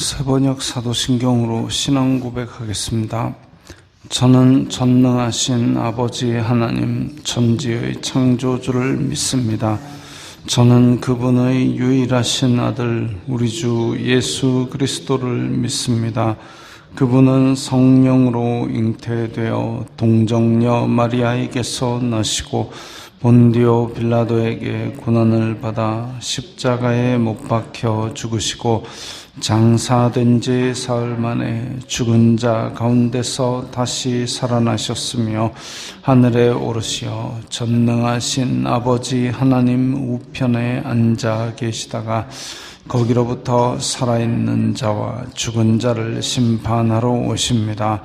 세번역 사도신경으로 신앙 고백하겠습니다. 저는 전능하신 아버지 하나님 천지의 창조주를 믿습니다. 저는 그분의 유일하신 아들 우리 주 예수 그리스도를 믿습니다. 그분은 성령으로 잉태되어 동정녀 마리아에게서 나시고 본디오 빌라도에게 고난을 받아 십자가에 못 박혀 죽으시고 장사된 지 사흘 만에 죽은 자 가운데서 다시 살아나셨으며 하늘에 오르시어 전능하신 아버지 하나님 우편에 앉아 계시다가 거기로부터 살아있는 자와 죽은 자를 심판하러 오십니다.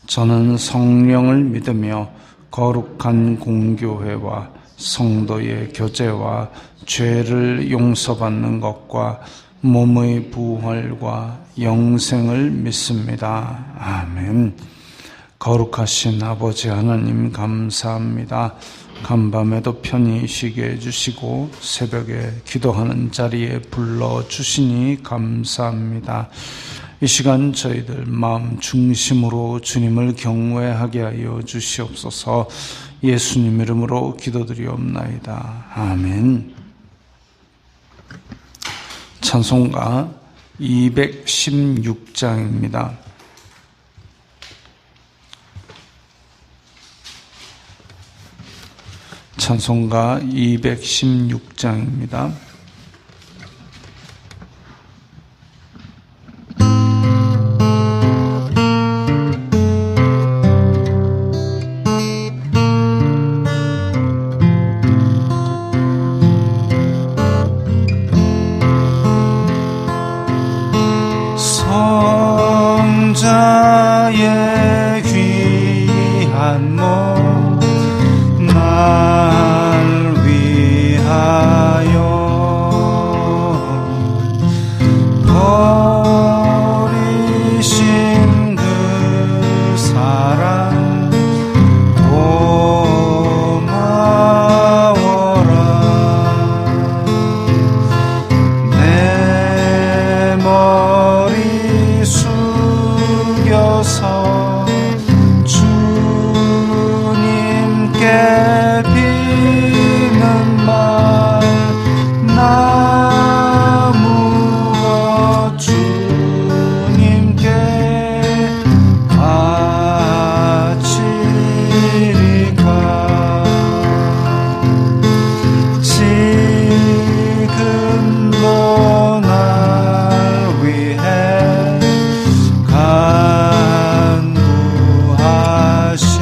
저는 성령을 믿으며 거룩한 공교회와 성도의 교제와 죄를 용서받는 것과 몸의 부활과 영생을 믿습니다. 아멘. 거룩하신 아버지 하나님 감사합니다. 간밤에도 편히 쉬게 해주시고 새벽에 기도하는 자리에 불러주시니 감사합니다. 이 시간 저희들 마음 중심으로 주님을 경외하게 하여 주시옵소서. 예수님 이름으로 기도드리옵나이다. 아멘. 찬송가 216장입니다. 찬송가 216장입니다. 성자의 귀한 몸 날 위하여 버리신 그 사랑 고마워라. 내 머리 숙여서 주님께 비는 말 나 무엇 주님께 바치리까. 지금도 날 위해 간구하신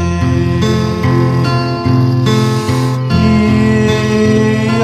이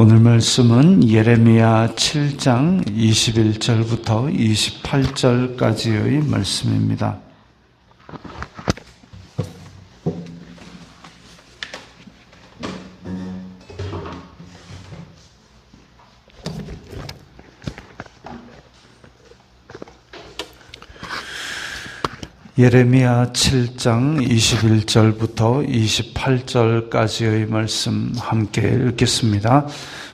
오늘 말씀은 예레미야 7장 21절부터 28절까지의 말씀입니다. 예레미야 7장 21절부터 28절까지의 말씀 함께 읽겠습니다.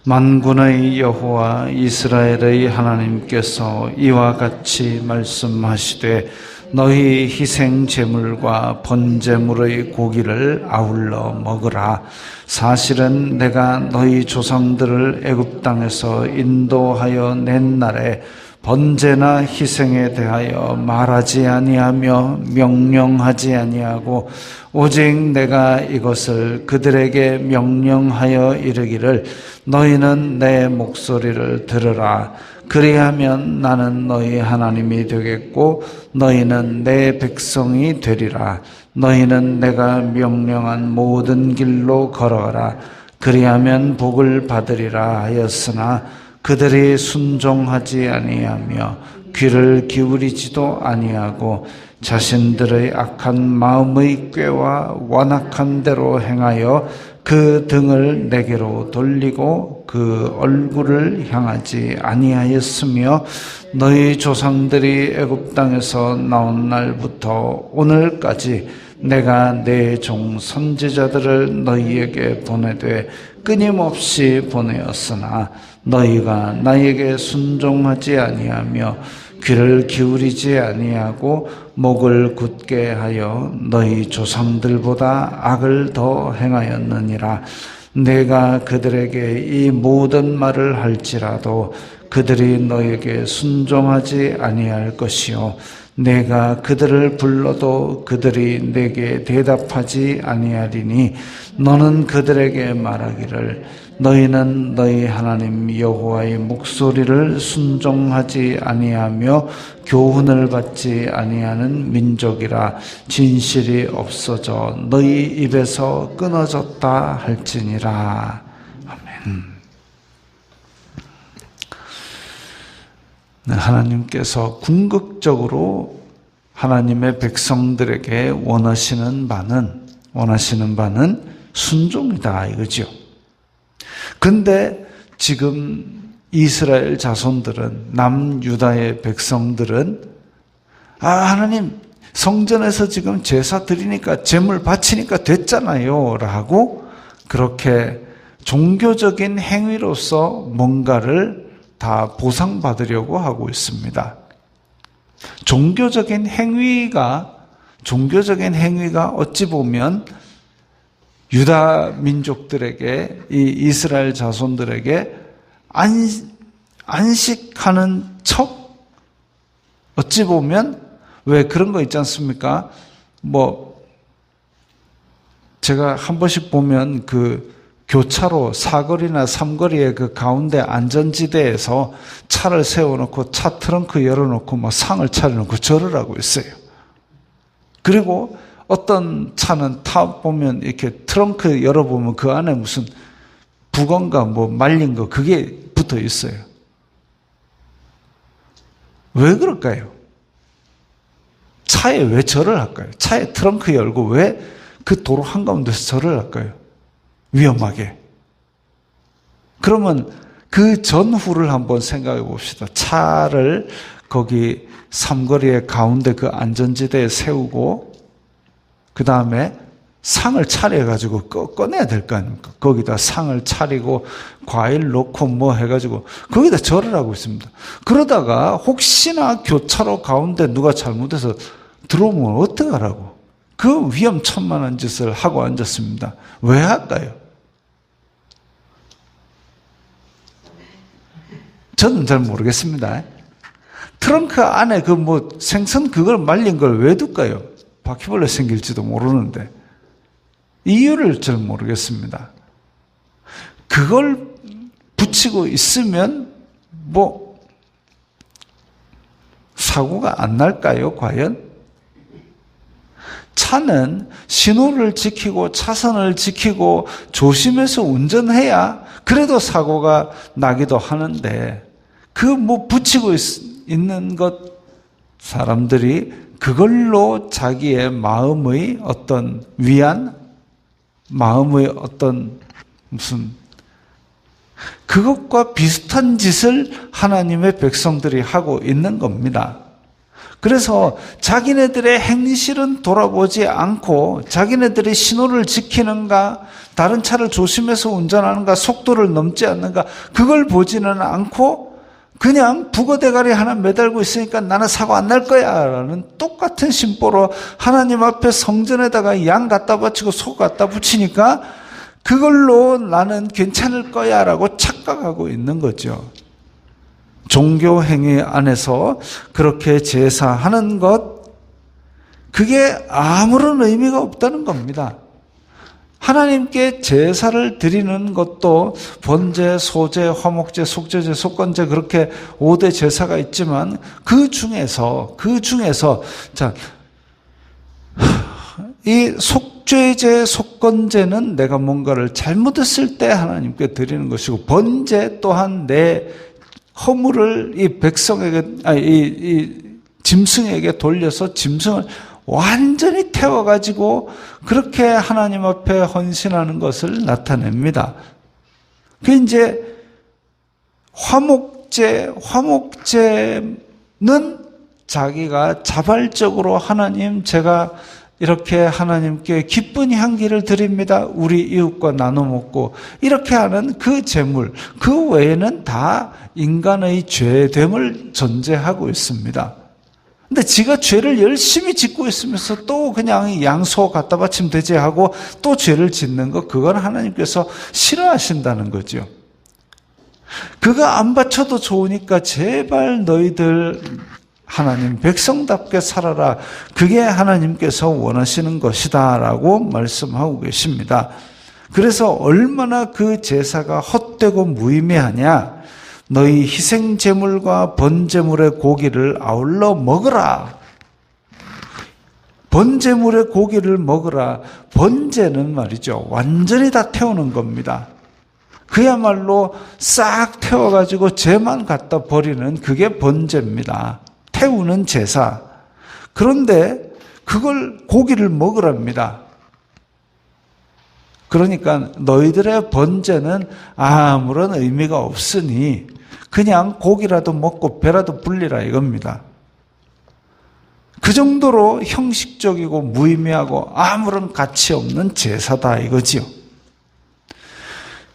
만군의 여호와 이스라엘의 하나님께서 이와 같이 말씀하시되 너희 희생 제물과 번제물의 고기를 아울러 먹으라. 사실은 내가 너희 조상들을 애굽 땅에서 인도하여 낸 날에 번제나 희생에 대하여 말하지 아니하며 명령하지 아니하고 오직 내가 이것을 그들에게 명령하여 이르기를 너희는 내 목소리를 들으라. 그리하면 나는 너희 하나님이 되겠고 너희는 내 백성이 되리라. 너희는 내가 명령한 모든 길로 걸어가라. 그리하면 복을 받으리라 하였으나 그들이 순종하지 아니하며 귀를 기울이지도 아니하고 자신들의 악한 마음의 꾀와 완악한 대로 행하여 그 등을 내게로 돌리고 그 얼굴을 향하지 아니하였으며 너희 조상들이 애굽 땅에서 나온 날부터 오늘까지 내가 내 종 선지자들을 너희에게 보내되 끊임없이 보내었으나 너희가 나에게 순종하지 아니하며 귀를 기울이지 아니하고 목을 굳게 하여 너희 조상들보다 악을 더 행하였느니라. 내가 그들에게 이 모든 말을 할지라도 그들이 너에게 순종하지 아니할 것이요 내가 그들을 불러도 그들이 내게 대답하지 아니하리니 너는 그들에게 말하기를 너희는 너희 하나님 여호와의 목소리를 순종하지 아니하며 교훈을 받지 아니하는 민족이라 진실이 없어져 너희 입에서 끊어졌다 할지니라. 아멘. 하나님께서 궁극적으로 하나님의 백성들에게 원하시는 바는 순종이다 이거죠. 근데 지금 이스라엘 자손들은 남유다의 백성들은 하나님 성전에서 지금 제사 드리니까 제물 바치니까 됐잖아요 라고 그렇게 종교적인 행위로서 뭔가를 다 보상받으려고 하고 있습니다. 종교적인 행위가 어찌 보면 유다 민족들에게 이 이스라엘 자손들에게 안식하는 척 어찌 보면 왜 그런 거 있지 않습니까? 제가 한 번씩 보면 그 교차로 사거리나 삼거리의 그 가운데 안전지대에서 차를 세워놓고 차 트렁크 열어놓고 상을 차려놓고 절을 하고 있어요. 그리고 어떤 차는 타보면 이렇게 트렁크 열어보면 그 안에 무슨 북언가 말린 거 그게 붙어 있어요. 왜 그럴까요? 차에 왜 절을 할까요? 차에 트렁크 열고 왜 그 도로 한가운데서 절을 할까요? 위험하게. 그러면 그 전후를 한번 생각해 봅시다. 차를 거기 삼거리의 가운데 그 안전지대에 세우고 그 다음에 상을 차려가지고 꺼내야 될 거 아닙니까? 거기다 상을 차리고 과일 넣고 해가지고 거기다 절을 하고 있습니다. 그러다가 혹시나 교차로 가운데 누가 잘못해서 들어오면 어떡하라고? 그 위험천만한 짓을 하고 앉았습니다. 왜 할까요? 저는 잘 모르겠습니다. 트렁크 안에 생선 그걸 말린 걸 왜 둘까요? 바퀴벌레 생길지도 모르는데. 이유를 잘 모르겠습니다. 그걸 붙이고 있으면 사고가 안 날까요, 과연? 차는 신호를 지키고 차선을 지키고 조심해서 운전해야 그래도 사고가 나기도 하는데 그 붙이고 있는 것 사람들이 그걸로 자기의 마음의 어떤 위안, 마음의 어떤 무슨 그것과 비슷한 짓을 하나님의 백성들이 하고 있는 겁니다. 그래서 자기네들의 행실은 돌아보지 않고 자기네들이 신호를 지키는가, 다른 차를 조심해서 운전하는가, 속도를 넘지 않는가, 그걸 보지는 않고 그냥 북어대가리 하나 매달고 있으니까 나는 사고 안 날 거야 라는 똑같은 심보로 하나님 앞에 성전에다가 양 갖다 바치고 소 갖다 붙이니까 그걸로 나는 괜찮을 거야 라고 착각하고 있는 거죠. 종교 행위 안에서 그렇게 제사하는 것, 그게 아무런 의미가 없다는 겁니다. 하나님께 제사를 드리는 것도 번제, 소제, 화목제, 속죄제, 속건제 그렇게 5대 제사가 있지만 그 중에서 자, 이 속죄제, 속건제는 내가 뭔가를 잘못했을 때 하나님께 드리는 것이고, 번제 또한 내 허물을 이 백성에게, 이 짐승에게 돌려서 짐승을 완전히 태워가지고 그렇게 하나님 앞에 헌신하는 것을 나타냅니다. 그 이제 화목제는 자기가 자발적으로 하나님, 제가 이렇게 하나님께 기쁜 향기를 드립니다. 우리 이웃과 나눠 먹고 이렇게 하는 그 제물, 그 외에는 다 인간의 죄됨을 전제하고 있습니다. 근데 지가 죄를 열심히 짓고 있으면서 또 그냥 양소 갖다 바치면 되지 하고 또 죄를 짓는 거, 그건 하나님께서 싫어하신다는 거죠. 그거 안 바쳐도 좋으니까 제발 너희들 하나님 백성답게 살아라. 그게 하나님께서 원하시는 것이다 라고 말씀하고 계십니다. 그래서 얼마나 그 제사가 헛되고 무의미하냐. 너희 희생제물과 번제물의 고기를 아울러 먹으라. 번제물의 고기를 먹으라. 번제는 말이죠, 완전히 다 태우는 겁니다. 그야말로 싹 태워가지고 죄만 갖다 버리는 그게 번제입니다. 태우는 제사. 그런데 그걸 고기를 먹으랍니다. 그러니까 너희들의 번제는 아무런 의미가 없으니 그냥 고기라도 먹고 배라도 불리라 이겁니다. 그 정도로 형식적이고 무의미하고 아무런 가치 없는 제사다 이거지요.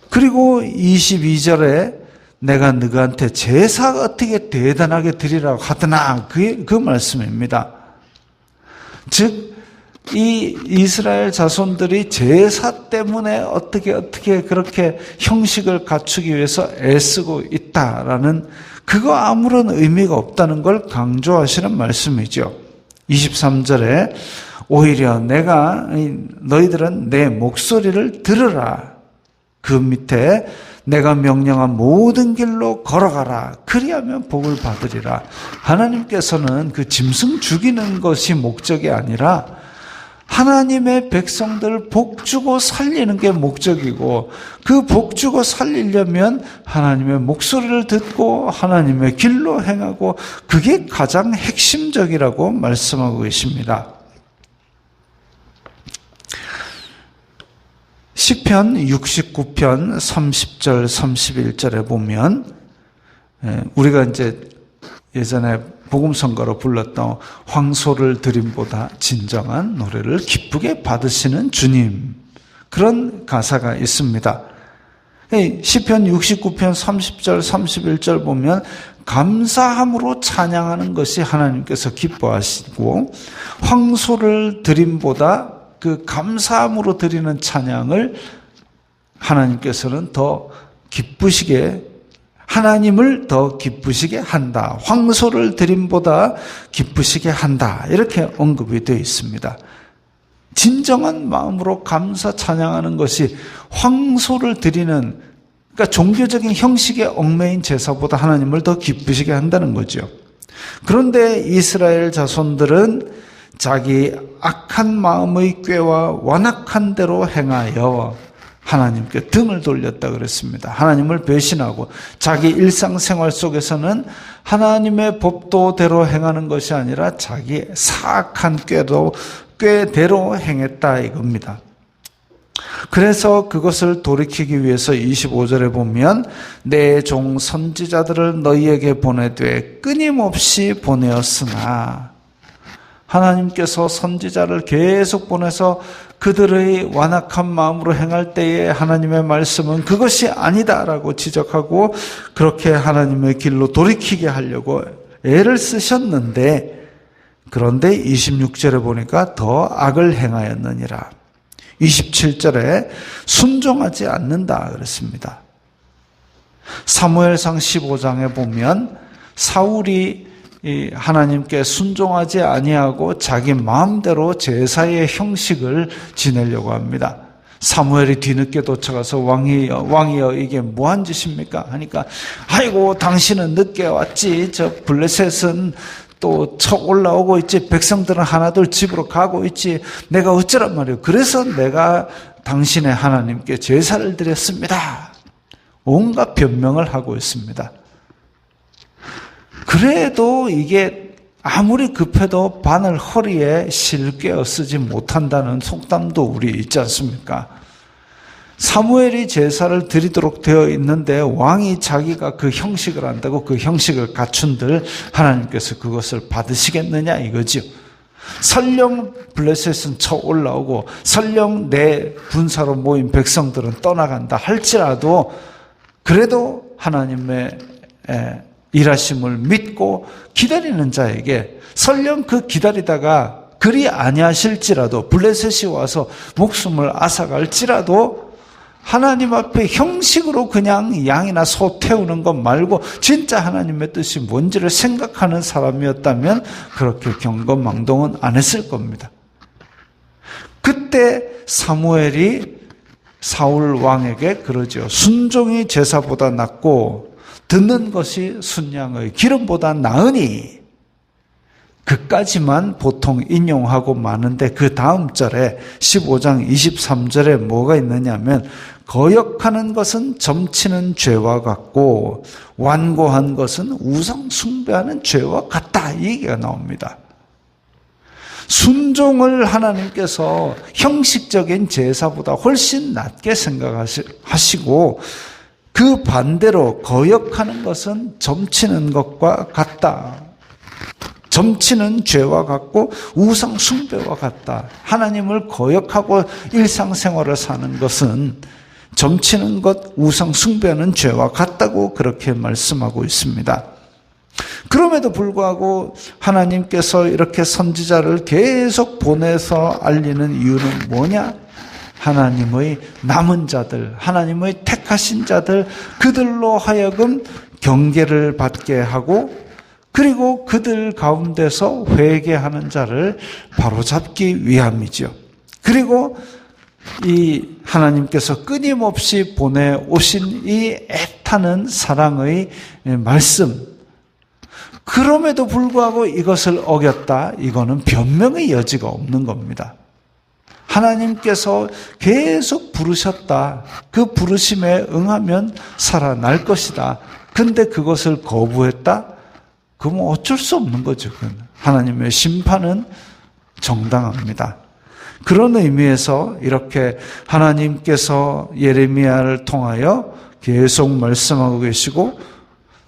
그리고 22절에 내가 너희한테 제사가 어떻게 대단하게 드리라고 하더나, 그 말씀입니다. 즉 이 이스라엘 자손들이 제사 때문에 어떻게 그렇게 형식을 갖추기 위해서 애쓰고 있다라는, 그거 아무런 의미가 없다는 걸 강조하시는 말씀이죠. 23절에 오히려 너희들은 내 목소리를 들으라. 그 밑에 내가 명령한 모든 길로 걸어가라. 그리하면 복을 받으리라. 하나님께서는 그 짐승 죽이는 것이 목적이 아니라 하나님의 백성들 복 주고 살리는 게 목적이고, 그 복 주고 살리려면 하나님의 목소리를 듣고 하나님의 길로 행하고, 그게 가장 핵심적이라고 말씀하고 계십니다. 시편 69편 30절 31절에 보면, 우리가 이제 예전에 복음성가로 불렀던 황소를 드림보다 진정한 노래를 기쁘게 받으시는 주님, 그런 가사가 있습니다. 시편 69편 30절 31절 보면 감사함으로 찬양하는 것이 하나님께서 기뻐하시고, 황소를 드림보다 그 감사함으로 드리는 찬양을 하나님께서는 더 기쁘시게, 하나님을 더 기쁘시게 한다. 황소를 드림보다 기쁘시게 한다. 이렇게 언급이 되어 있습니다. 진정한 마음으로 감사 찬양하는 것이 황소를 드리는, 그러니까 종교적인 형식의 얽매인 제사보다 하나님을 더 기쁘시게 한다는 거죠. 그런데 이스라엘 자손들은 자기 악한 마음의 꾀와 완악한 대로 행하여 하나님께 등을 돌렸다 그랬습니다. 하나님을 배신하고 자기 일상생활 속에서는 하나님의 법도대로 행하는 것이 아니라 자기 사악한 꾀대로 행했다 이겁니다. 그래서 그것을 돌이키기 위해서 25절에 보면 내 종 선지자들을 너희에게 보내되 끊임없이 보내었으나, 하나님께서 선지자를 계속 보내서 그들의 완악한 마음으로 행할 때에 하나님의 말씀은 그것이 아니다라고 지적하고 그렇게 하나님의 길로 돌이키게 하려고 애를 쓰셨는데, 그런데 26절에 보니까 더 악을 행하였느니라. 27절에 순종하지 않는다 그랬습니다. 사무엘상 15장에 보면 사울이 하나님께 순종하지 아니하고 자기 마음대로 제사의 형식을 지내려고 합니다. 사무엘이 뒤늦게 도착해서 왕이여 이게 뭐한 짓입니까? 하니까 아이고 당신은 늦게 왔지, 저 블레셋은 또 쳐 올라오고 있지, 백성들은 하나둘 집으로 가고 있지, 내가 어쩌란 말이에요. 그래서 내가 당신의 하나님께 제사를 드렸습니다. 온갖 변명을 하고 있습니다. 그래도 이게 아무리 급해도 바늘 허리에 실 꿰어 쓰지 못한다는 속담도 우리 있지 않습니까? 사무엘이 제사를 드리도록 되어 있는데 왕이 자기가 그 형식을 한다고 그 형식을 갖춘들 하나님께서 그것을 받으시겠느냐 이거죠. 설령 블레셋은 쳐 올라오고 설령 내 군사로 모인 백성들은 떠나간다 할지라도 그래도 하나님의 일하심을 믿고 기다리는 자에게 설령 그 기다리다가 그리 아니하실지라도 블레셋이 와서 목숨을 앗아갈지라도 하나님 앞에 형식으로 그냥 양이나 소 태우는 것 말고 진짜 하나님의 뜻이 뭔지를 생각하는 사람이었다면 그렇게 경건망동은 안 했을 겁니다. 그때 사무엘이 사울 왕에게 그러죠. 순종이 제사보다 낫고 듣는 것이 순양의 기름보다 나으니, 그까지만 보통 인용하고 마는데 그 다음 절에 15장 23절에 뭐가 있느냐면 거역하는 것은 점치는 죄와 같고 완고한 것은 우상 숭배하는 죄와 같다 이 얘기가 나옵니다. 순종을 하나님께서 형식적인 제사보다 훨씬 낮게 생각하시고 그 반대로 거역하는 것은 점치는 것과 같다. 점치는 죄와 같고 우상 숭배와 같다. 하나님을 거역하고 일상생활을 사는 것은 점치는 것, 우상 숭배하는 죄와 같다고 그렇게 말씀하고 있습니다. 그럼에도 불구하고 하나님께서 이렇게 선지자를 계속 보내서 알리는 이유는 뭐냐? 하나님의 남은 자들, 하나님의 택하신 자들, 그들로 하여금 경계를 받게 하고 그리고 그들 가운데서 회개하는 자를 바로잡기 위함이죠. 그리고 이 하나님께서 끊임없이 보내오신 이 애타는 사랑의 말씀, 그럼에도 불구하고 이것을 어겼다, 이거는 변명의 여지가 없는 겁니다. 하나님께서 계속 부르셨다. 그 부르심에 응하면 살아날 것이다. 근데 그것을 거부했다? 그러면 어쩔 수 없는 거죠. 하나님의 심판은 정당합니다. 그런 의미에서 이렇게 하나님께서 예레미야를 통하여 계속 말씀하고 계시고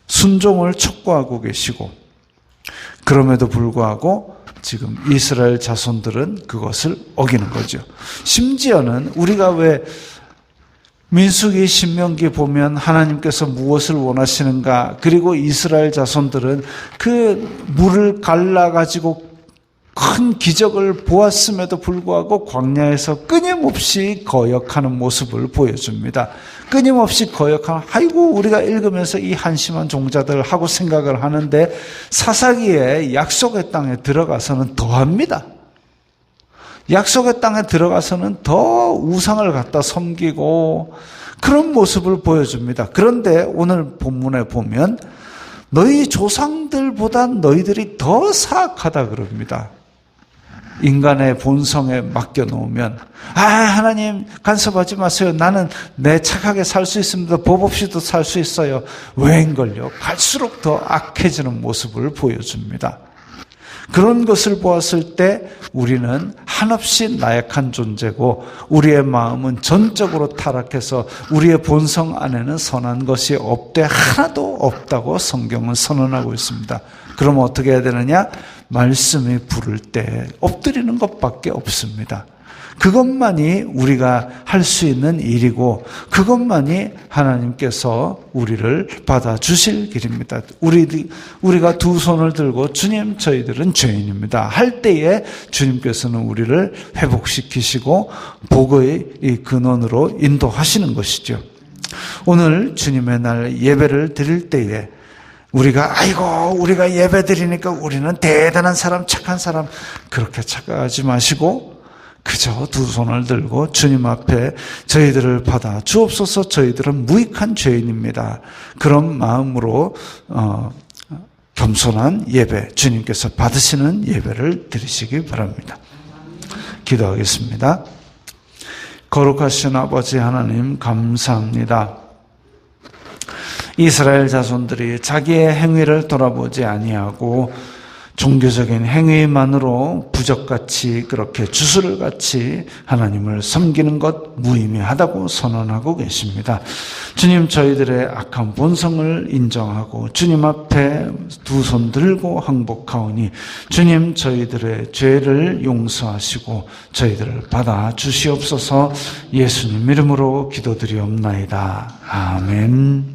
순종을 촉구하고 계시고 그럼에도 불구하고 지금 이스라엘 자손들은 그것을 어기는 거죠. 심지어는 우리가 왜 민수기 신명기 보면 하나님께서 무엇을 원하시는가, 그리고 이스라엘 자손들은 그 물을 갈라가지고 큰 기적을 보았음에도 불구하고 광야에서 끊임없이 거역하는 모습을 보여줍니다. 끊임없이 거역하는, 아이고 우리가 읽으면서 이 한심한 종자들 하고 생각을 하는데 사사기에 약속의 땅에 들어가서는 더합니다. 약속의 땅에 들어가서는 더 우상을 갖다 섬기고 그런 모습을 보여줍니다. 그런데 오늘 본문에 보면 너희 조상들보다 너희들이 더 사악하다 그럽니다. 인간의 본성에 맡겨놓으면 하나님 간섭하지 마세요. 나는 내 착하게 살 수 있습니다. 법 없이도 살 수 있어요. 왜인걸요? 갈수록 더 악해지는 모습을 보여줍니다. 그런 것을 보았을 때 우리는 한없이 나약한 존재고 우리의 마음은 전적으로 타락해서 우리의 본성 안에는 선한 것이 없되 하나도 없다고 성경은 선언하고 있습니다. 그럼 어떻게 해야 되느냐? 말씀이 부를 때 엎드리는 것밖에 없습니다. 그것만이 우리가 할 수 있는 일이고 그것만이 하나님께서 우리를 받아주실 길입니다. 우리가 두 손을 들고 주님 저희들은 죄인입니다 할 때에 주님께서는 우리를 회복시키시고 복의 이 근원으로 인도하시는 것이죠. 오늘 주님의 날 예배를 드릴 때에 우리가 예배 드리니까 우리는 대단한 사람, 착한 사람 그렇게 착각하지 마시고 그저 두 손을 들고 주님 앞에 저희들을 받아 주옵소서. 저희들은 무익한 죄인입니다. 그런 마음으로 겸손한 예배, 주님께서 받으시는 예배를 드리시기 바랍니다. 기도하겠습니다. 거룩하신 아버지 하나님 감사합니다. 이스라엘 자손들이 자기의 행위를 돌아보지 아니하고 종교적인 행위만으로 부적같이 그렇게 주술같이 하나님을 섬기는 것 무의미하다고 선언하고 계십니다. 주님 저희들의 악한 본성을 인정하고 주님 앞에 두 손 들고 항복하오니 주님 저희들의 죄를 용서하시고 저희들을 받아 주시옵소서. 예수님 이름으로 기도드리옵나이다. 아멘.